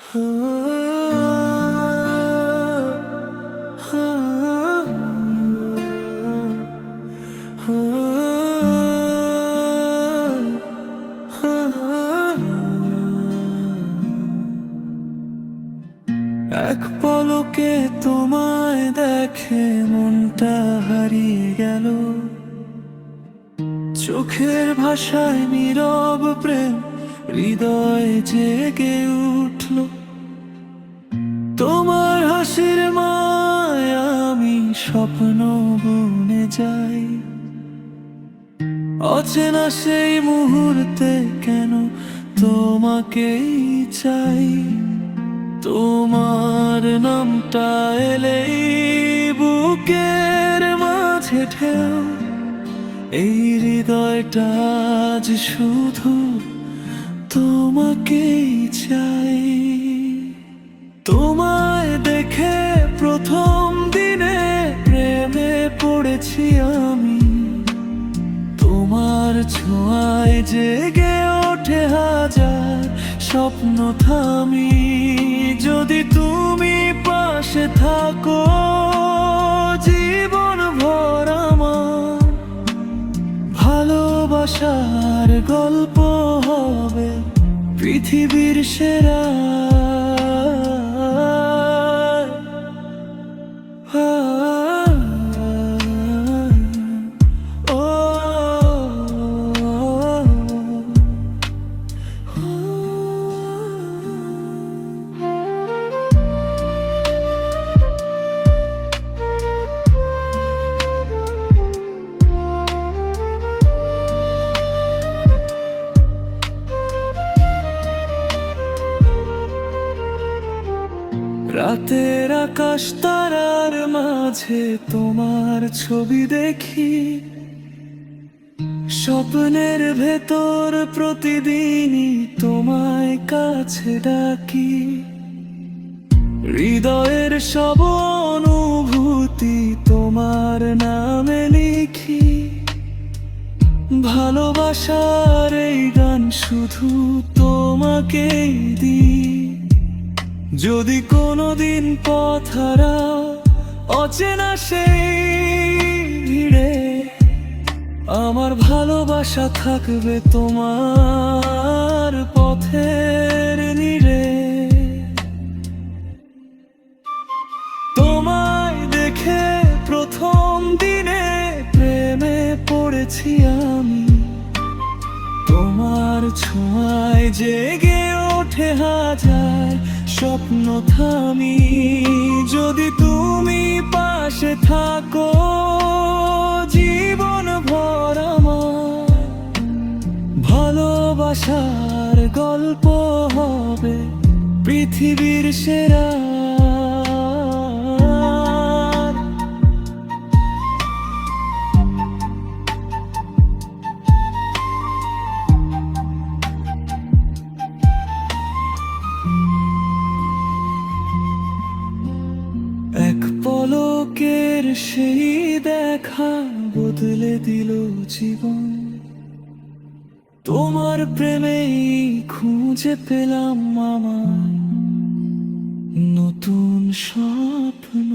এক পলকে তোমায় দেখে মনটা হারিয়ে গেল, চোখের ভাষায় নীরব প্রেম হৃদয়ে জেগে উঠল। তোমার হাসির মায় আমি স্বপ্ন বুনে যাই, অচেনা সেই মুহূর্তে কেন তোমাকেই চাই। তোমার নামটা এলেই বুকের মাঝে ঢেউ, এই হৃদয়টা আজ শুধু তোমাকেই চাই। তোমায় দেখে প্রথম দিনে প্রেমে পড়েছি আমি, তোমার ছোঁয়ায় জেগে ওঠে হাজার স্বপ্ন থামি। যদি তুমি পাশে থাকো জীবন ভর আমার, ভালোবাসার গল্প হবে পৃথিবীর সেরা। রাতের আকাশ তারার মাঝে তোমার ছবি দেখি, স্বপ্নের ভেতর প্রতিদিনই তোমায় কাছে ডাকি। হৃদয়ের সব অনুভূতি তোমার নামে লিখি, ভালোবাসার এই গান শুধু তোমাকেই দিই। যদি কোনোদিন পথ হারাও অচেনা সেই ভিড়ে, আমার ভালোবাসা থাকবে তোমার পথের নীড়ে। তোমায় দেখে প্রথম দিনে প্রেমে পড়েছি আমি, তোমার ছোঁয়ায় জেগে ওঠে হাজার স্বপ্ন থামি। যদি তুমি পাশে থাকো জীবন ভর আমার, ভালোবাসার গল্প হবে পৃথিবীর সেরা। এক পলকের সেই দেখা বদলে দিল জীবন, তোমার প্রেমেই খুঁজে পেলাম আমার নতুন স্বপ্ন।